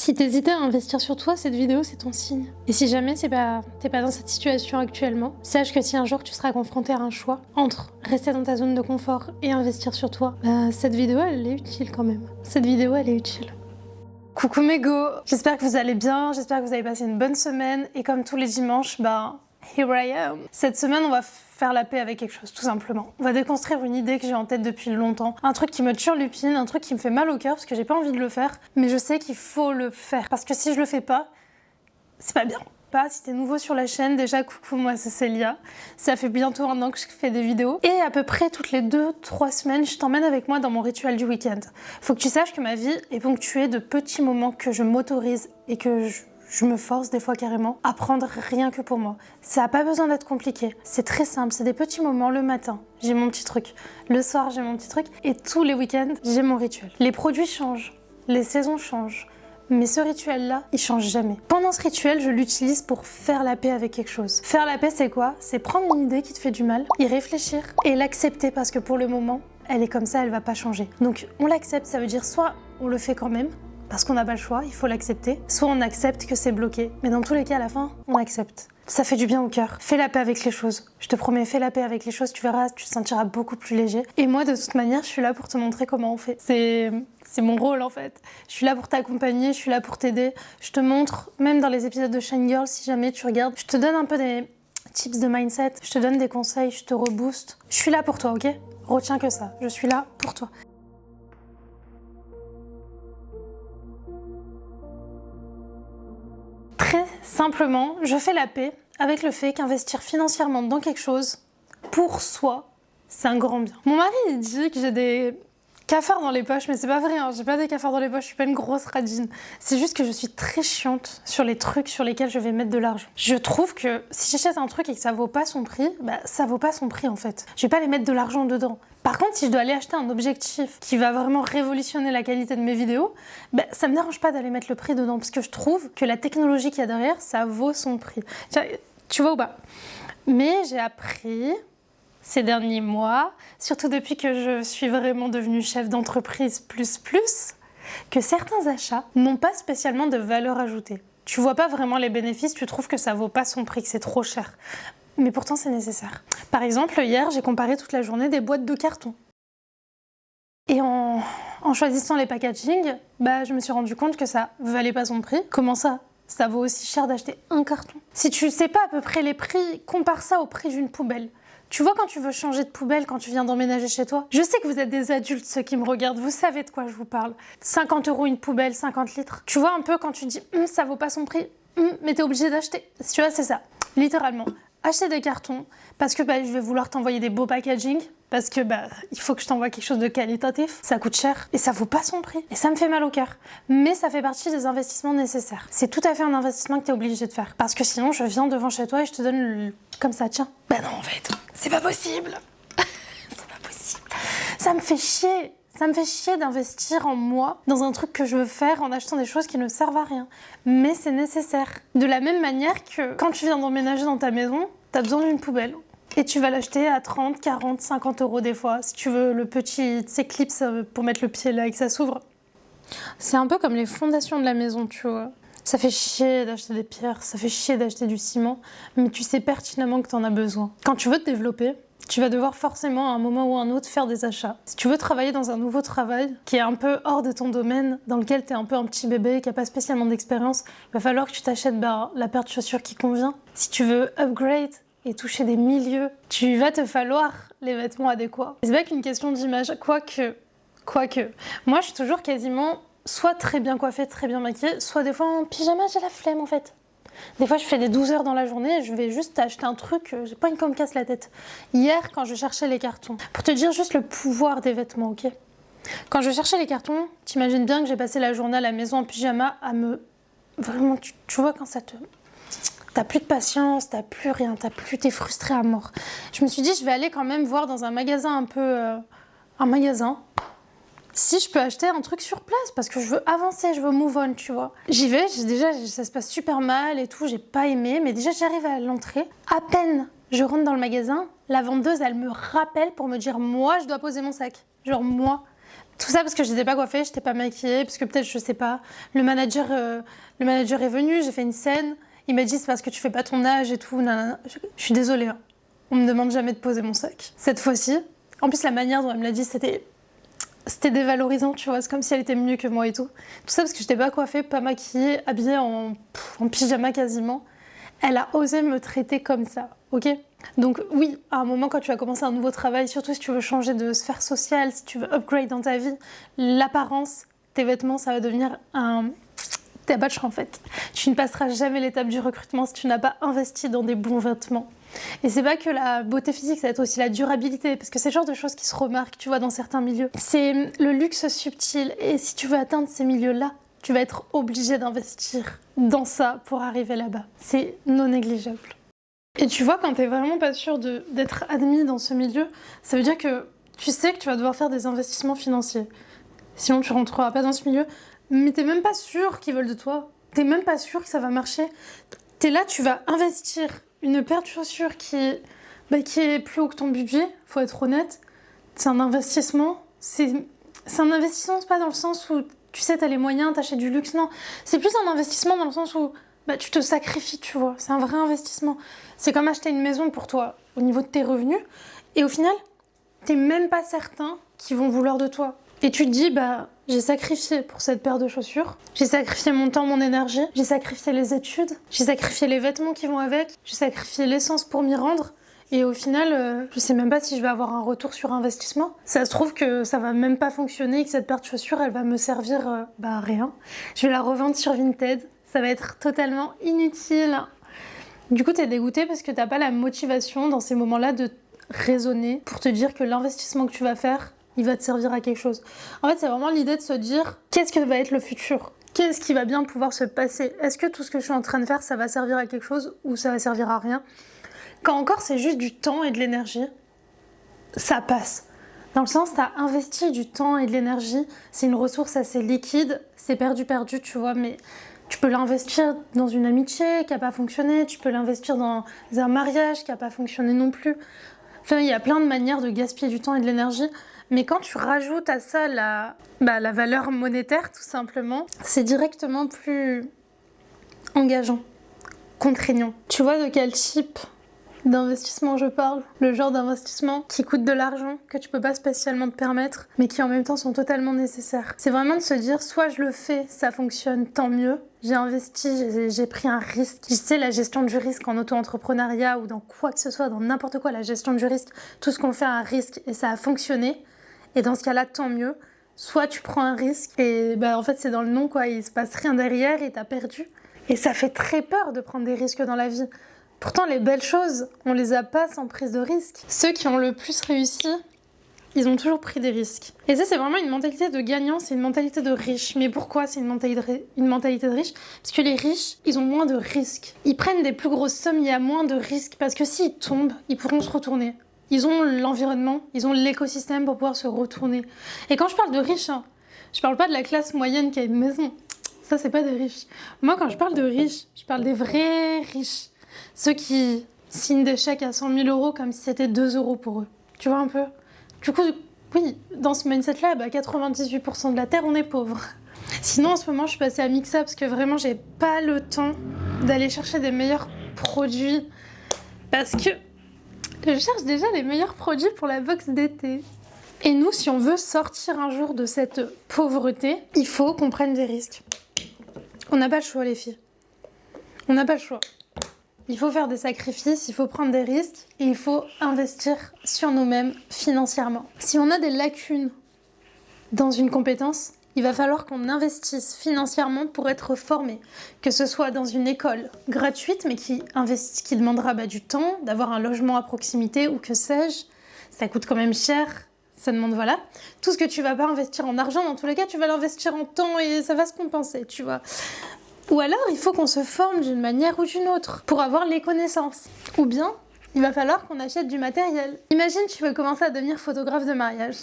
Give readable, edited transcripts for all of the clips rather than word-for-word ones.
Si t'hésitais à investir sur toi, cette vidéo c'est ton signe. Et si jamais t'es pas dans cette situation actuellement, sache que si un jour tu seras confronté à un choix entre rester dans ta zone de confort et investir sur toi, cette vidéo elle est utile quand même. Cette vidéo elle est utile. Coucou mes go, j'espère que vous allez bien, j'espère que vous avez passé une bonne semaine et comme tous les dimanches, here I am. Cette semaine, on va faire la paix avec quelque chose, tout simplement. On va déconstruire une idée que j'ai en tête depuis longtemps, un truc qui me turlupine, un truc qui me fait mal au cœur parce que j'ai pas envie de le faire, mais je sais qu'il faut le faire parce que si je le fais pas, c'est pas bien. Si t'es nouveau sur la chaîne, déjà coucou, moi c'est Célia. Ça fait bientôt 1 an que je fais des vidéos et à peu près toutes les 2-3 semaines, je t'emmène avec moi dans mon rituel du week-end. Faut que tu saches que ma vie est ponctuée de petits moments que je m'autorise et que je me force des fois carrément à prendre rien que pour moi. Ça n'a pas besoin d'être compliqué, c'est très simple, c'est des petits moments. Le matin, j'ai mon petit truc, le soir j'ai mon petit truc et tous les week-ends, j'ai mon rituel. Les produits changent, les saisons changent. Mais ce rituel-là, il change jamais. Pendant ce rituel, je l'utilise pour faire la paix avec quelque chose. Faire la paix, c'est quoi? C'est prendre une idée qui te fait du mal, y réfléchir et l'accepter parce que pour le moment, elle est comme ça, elle va pas changer. Donc on l'accepte, ça veut dire soit on le fait quand même, parce qu'on n'a pas le choix, il faut l'accepter, soit on accepte que c'est bloqué. Mais dans tous les cas, à la fin, on accepte. Ça fait du bien au cœur. Fais la paix avec les choses. Je te promets, fais la paix avec les choses, tu verras, tu te sentiras beaucoup plus léger. Et moi, de toute manière, je suis là pour te montrer comment on fait. C'est mon rôle en fait. Je suis là pour t'accompagner, je suis là pour t'aider. Je te montre, même dans les épisodes de Shine Girl, si jamais tu regardes, je te donne un peu des tips de mindset, je te donne des conseils, je te rebooste. Je suis là pour toi, ok? Retiens que ça, je suis là pour toi. Très simplement, je fais la paix avec le fait qu'investir financièrement dans quelque chose, pour soi, c'est un grand bien. Mon mari il dit que j'ai des cafards dans les poches, mais c'est pas vrai, hein. J'ai pas des cafards dans les poches, je suis pas une grosse radine. C'est juste que je suis très chiante sur les trucs sur lesquels je vais mettre de l'argent. Je trouve que si j'achète un truc et que ça vaut pas son prix, ça vaut pas son prix en fait. Je vais pas aller mettre de l'argent dedans. Par contre, si je dois aller acheter un objectif qui va vraiment révolutionner la qualité de mes vidéos, ça me dérange pas d'aller mettre le prix dedans parce que je trouve que la technologie qu'il y a derrière, ça vaut son prix. Tu vois ou pas? Mais j'ai appris ces derniers mois, surtout depuis que je suis vraiment devenue chef d'entreprise plus, que certains achats n'ont pas spécialement de valeur ajoutée. Tu vois pas vraiment les bénéfices, tu trouves que ça vaut pas son prix, que c'est trop cher. Mais pourtant c'est nécessaire. Par exemple, hier, j'ai comparé toute la journée des boîtes de carton. Et en choisissant les packaging, je me suis rendu compte que ça valait pas son prix. Comment ça? Ça vaut aussi cher d'acheter un carton. Si tu sais pas à peu près les prix, compare ça au prix d'une poubelle. Tu vois quand tu veux changer de poubelle, quand tu viens d'emménager chez toi? Je sais que vous êtes des adultes, ceux qui me regardent, vous savez de quoi je vous parle. 50 € une poubelle, 50 litres. Tu vois un peu quand tu dis ça vaut pas son prix, mais t'es obligé d'acheter. Tu vois, c'est ça, littéralement. Acheter des cartons, parce que je vais vouloir t'envoyer des beaux packaging, parce que il faut que je t'envoie quelque chose de qualitatif, ça coûte cher, et ça vaut pas son prix. Et ça me fait mal au cœur. Mais ça fait partie des investissements nécessaires. C'est tout à fait un investissement que t'es obligé de faire. Parce que sinon, je viens devant chez toi et je te donne comme ça, tiens. Non, en fait, c'est pas possible. C'est pas possible. Ça me fait chier. Ça me fait chier d'investir en moi, dans un truc que je veux faire, en achetant des choses qui ne servent à rien. Mais c'est nécessaire. De la même manière que quand tu viens d'emménager dans ta maison, t'as besoin d'une poubelle. Et tu vas l'acheter à 30, 40, 50 € des fois. Si tu veux le petit clips pour mettre le pied là et que ça s'ouvre. C'est un peu comme les fondations de la maison, tu vois. Ça fait chier d'acheter des pierres, ça fait chier d'acheter du ciment, mais tu sais pertinemment que t'en as besoin. Quand tu veux te développer, tu vas devoir forcément à un moment ou à un autre faire des achats. Si tu veux travailler dans un nouveau travail qui est un peu hors de ton domaine, dans lequel tu es un peu un petit bébé, qui n'a pas spécialement d'expérience, il va falloir que tu t'achètes la paire de chaussures qui convient. Si tu veux upgrade et toucher des milieux, tu vas te falloir les vêtements adéquats. C'est pas qu'une question d'image, quoique. Moi, je suis toujours quasiment soit très bien coiffée, très bien maquillée, soit des fois en pyjama, j'ai la flemme en fait. Des fois, je fais des 12 heures dans la journée et je vais juste acheter un truc, j'ai pas envie qu'on me casse la tête. Hier, quand je cherchais les cartons, pour te dire juste le pouvoir des vêtements, ok? Quand je cherchais les cartons, t'imagines bien que j'ai passé la journée à la maison en pyjama à me... Vraiment, tu vois quand ça te... T'as plus de patience, t'as plus rien, t'es frustré à mort. Je me suis dit, je vais aller quand même voir dans un magasin un peu... un magasin... si je peux acheter un truc sur place, parce que je veux avancer, je veux move on, tu vois. J'y vais, déjà ça se passe super mal et tout, j'ai pas aimé, mais déjà j'arrive à l'entrée. À peine je rentre dans le magasin, la vendeuse elle me rappelle pour me dire moi je dois poser mon sac. Genre moi. Tout ça parce que je n'étais pas coiffée, je n'étais pas maquillée, parce que peut-être, je sais pas, le manager est venu, j'ai fait une scène, il m'a dit c'est parce que tu fais pas ton âge et tout, nanana. Je suis désolée, hein. On me demande jamais de poser mon sac. Cette fois-ci, en plus la manière dont elle me l'a dit, c'était dévalorisant, tu vois, c'est comme si elle était mieux que moi et tout. Tout ça parce que je n'étais pas coiffée, pas maquillée, habillée en pyjama quasiment. Elle a osé me traiter comme ça, ok? Donc oui, à un moment quand tu vas commencer un nouveau travail, surtout si tu veux changer de sphère sociale, si tu veux upgrade dans ta vie, l'apparence, tes vêtements, ça va devenir un tabach en fait. Tu ne passeras jamais l'étape du recrutement si tu n'as pas investi dans des bons vêtements. Et c'est pas que la beauté physique, ça va être aussi la durabilité, parce que c'est le genre de choses qui se remarquent, tu vois, dans certains milieux. C'est le luxe subtil, et si tu veux atteindre ces milieux-là, tu vas être obligé d'investir dans ça pour arriver là-bas. C'est non négligeable. Et tu vois, quand t'es vraiment pas sûr d'être admis dans ce milieu, ça veut dire que tu sais que tu vas devoir faire des investissements financiers. Sinon, tu rentreras pas dans ce milieu, mais t'es même pas sûr qu'ils veulent de toi. T'es même pas sûr que ça va marcher. T'es là, tu vas investir une paire de chaussures qui est plus haut que ton budget, faut être honnête. C'est un investissement. C'est un investissement, c'est pas dans le sens où tu sais, t'as les moyens, t'achètes du luxe, non. C'est plus un investissement dans le sens où tu te sacrifies, tu vois. C'est un vrai investissement. C'est comme acheter une maison pour toi, au niveau de tes revenus. Et au final, t'es même pas certain qu'ils vont vouloir de toi. Et tu te dis, j'ai sacrifié pour cette paire de chaussures. J'ai sacrifié mon temps, mon énergie. J'ai sacrifié les études. J'ai sacrifié les vêtements qui vont avec. J'ai sacrifié l'essence pour m'y rendre. Et au final, je sais même pas si je vais avoir un retour sur investissement. Ça se trouve que ça va même pas fonctionner et que cette paire de chaussures, elle va me servir à rien. Je vais la revendre sur Vinted. Ça va être totalement inutile. Du coup, t'es dégoûté parce que t'as pas la motivation dans ces moments-là de raisonner pour te dire que l'investissement que tu vas faire, il va te servir à quelque chose. En fait, c'est vraiment l'idée de se dire qu'est-ce que va être le futur ? Qu'est-ce qui va bien pouvoir se passer ? Est-ce que tout ce que je suis en train de faire, ça va servir à quelque chose ou ça va servir à rien ? Quand encore c'est juste du temps et de l'énergie, ça passe. Dans le sens, t'as investi du temps et de l'énergie, c'est une ressource assez liquide, c'est perdu, tu vois, mais tu peux l'investir dans une amitié qui n'a pas fonctionné, tu peux l'investir dans un mariage qui n'a pas fonctionné non plus. Enfin, il y a plein de manières de gaspiller du temps et de l'énergie, mais quand tu rajoutes à ça la valeur monétaire, tout simplement, c'est directement plus engageant, contraignant. Tu vois de quel type d'investissement je parle? Le genre d'investissement qui coûte de l'argent, que tu peux pas spécialement te permettre, mais qui en même temps sont totalement nécessaires. C'est vraiment de se dire, soit je le fais, ça fonctionne, tant mieux. J'ai investi, j'ai pris un risque. Tu sais, la gestion du risque en auto-entrepreneuriat ou dans quoi que ce soit, dans n'importe quoi, la gestion du risque, tout ce qu'on fait a un risque et ça a fonctionné. Et dans ce cas-là, tant mieux. Soit tu prends un risque et en fait c'est dans le nom quoi, il se passe rien derrière et t'as perdu. Et ça fait très peur de prendre des risques dans la vie. Pourtant, les belles choses, on les a pas sans prise de risque. Ceux qui ont le plus réussi, ils ont toujours pris des risques. Et ça, c'est vraiment une mentalité de gagnant, c'est une mentalité de riche. Mais pourquoi c'est une mentalité de riche ? Parce que les riches, ils ont moins de risques. Ils prennent des plus grosses sommes, il y a moins de risques. Parce que s'ils tombent, ils pourront se retourner. Ils ont l'environnement, ils ont l'écosystème pour pouvoir se retourner. Et quand je parle de riches, je parle pas de la classe moyenne qui a une maison. Ça, c'est pas des riches. Moi, quand je parle de riches, je parle des vrais riches. Ceux qui signent des chèques à 100 000 € comme si c'était 2 € pour eux. Tu vois un peu ? Du coup, oui, dans ce mindset-là, 98% de la Terre, on est pauvre. Sinon, en ce moment, je suis passée à Mixa parce que vraiment, j'ai pas le temps d'aller chercher des meilleurs produits. Parce que je cherche déjà les meilleurs produits pour la box d'été. Et nous, si on veut sortir un jour de cette pauvreté, il faut qu'on prenne des risques. On n'a pas le choix, les filles. On n'a pas le choix. Il faut faire des sacrifices, il faut prendre des risques et il faut investir sur nous-mêmes financièrement. Si on a des lacunes dans une compétence, il va falloir qu'on investisse financièrement pour être formé. Que ce soit dans une école gratuite, mais qui demandera du temps, d'avoir un logement à proximité ou que sais-je. Ça coûte quand même cher, ça demande voilà. Tout ce que tu vas pas investir en argent, dans tous les cas, tu vas l'investir en temps et ça va se compenser, tu vois. Ou alors, il faut qu'on se forme d'une manière ou d'une autre pour avoir les connaissances. Ou bien, il va falloir qu'on achète du matériel. Imagine, tu veux commencer à devenir photographe de mariage.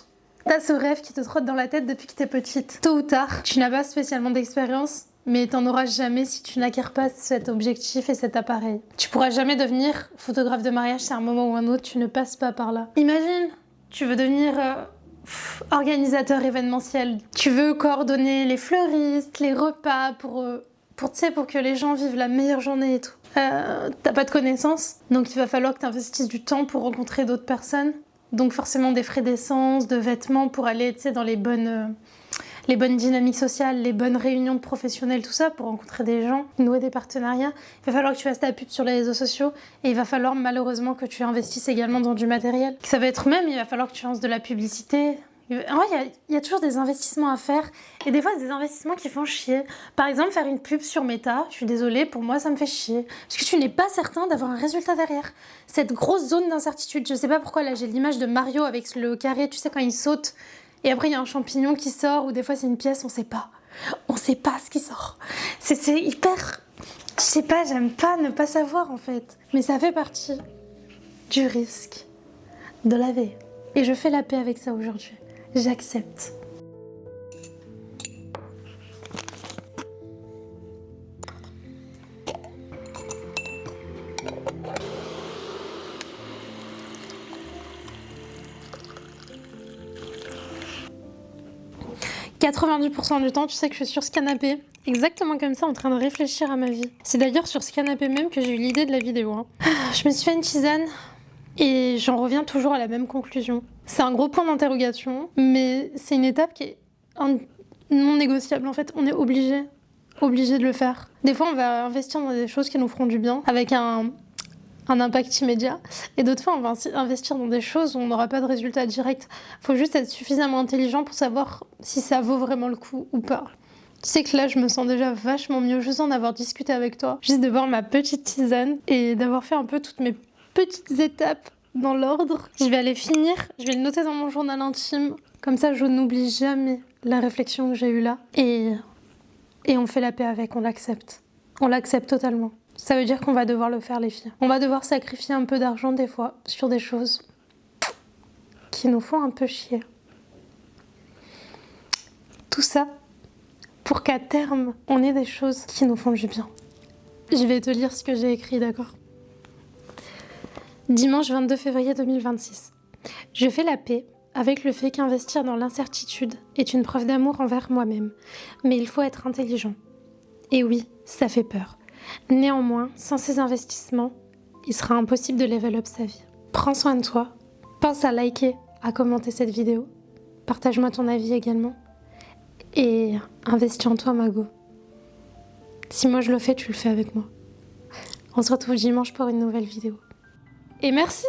T'as ce rêve qui te trotte dans la tête depuis que t'es petite. Tôt ou tard, tu n'as pas spécialement d'expérience, mais t'en auras jamais si tu n'acquiers pas cet objectif et cet appareil. Tu pourras jamais devenir photographe de mariage si à un moment ou un autre, tu ne passes pas par là. Imagine, tu veux devenir organisateur événementiel. Tu veux coordonner les fleuristes, les repas pour que les gens vivent la meilleure journée et tout. T'as pas de connaissances, donc il va falloir que tu investisses du temps pour rencontrer d'autres personnes. Donc forcément des frais d'essence, de vêtements pour aller dans les bonnes dynamiques sociales, les bonnes réunions de professionnels, tout ça, pour rencontrer des gens, nouer des partenariats. Il va falloir que tu fasses ta pub sur les réseaux sociaux et il va falloir malheureusement que tu investisses également dans du matériel. Ça va être même, il va falloir que tu lances de la publicité. En vrai, il y a toujours des investissements à faire et des fois, c'est des investissements qui font chier. Par exemple, faire une pub sur Meta, je suis désolée, pour moi, ça me fait chier. Parce que tu n'es pas certain d'avoir un résultat derrière. Cette grosse zone d'incertitude, je sais pas pourquoi, là, j'ai l'image de Mario avec le carré, tu sais, quand il saute et après, il y a un champignon qui sort ou des fois, c'est une pièce, on sait pas. On sait pas ce qui sort. C'est hyper... Je sais pas, j'aime pas ne pas savoir, en fait. Mais ça fait partie du risque de la vie. Et je fais la paix avec ça aujourd'hui. J'accepte. « 90% du temps, tu sais que je suis sur ce canapé, exactement comme ça, en train de réfléchir à ma vie. C'est d'ailleurs sur ce canapé même que j'ai eu l'idée de la vidéo. Hein. Je me suis fait une tisane et j'en reviens toujours à la même conclusion. C'est un gros point d'interrogation, mais c'est une étape qui est non négociable. En fait, on est obligé de le faire. Des fois, on va investir dans des choses qui nous feront du bien, avec un impact immédiat. Et d'autres fois, on va investir dans des choses où on n'aura pas de résultat direct. Il faut juste être suffisamment intelligent pour savoir si ça vaut vraiment le coup ou pas. Tu sais que là, je me sens déjà vachement mieux juste d'en avoir discuté avec toi. Juste de boire ma petite tisane et d'avoir fait un peu toutes mes petites étapes dans l'ordre. Je vais aller finir, je vais le noter dans mon journal intime. Comme ça, je n'oublie jamais la réflexion que j'ai eue là. Et on fait la paix avec, on l'accepte. On l'accepte totalement. Ça veut dire qu'on va devoir le faire, les filles. On va devoir sacrifier un peu d'argent des fois sur des choses qui nous font un peu chier. Tout ça pour qu'à terme, on ait des choses qui nous font du bien. Je vais te lire ce que j'ai écrit, d'accord ? Dimanche 22 février 2026. Je fais la paix avec le fait qu'investir dans l'incertitude est une preuve d'amour envers moi-même. Mais il faut être intelligent. Et oui, ça fait peur. Néanmoins, sans ces investissements, il sera impossible de level up sa vie. Prends soin de toi, pense à liker, à commenter cette vidéo, partage-moi ton avis également, et investis en toi, Mago. Si moi je le fais, tu le fais avec moi. On se retrouve dimanche pour une nouvelle vidéo. Et merci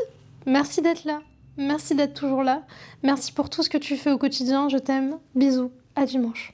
d'être là, merci d'être toujours là, merci pour tout ce que tu fais au quotidien, je t'aime, bisous, à dimanche.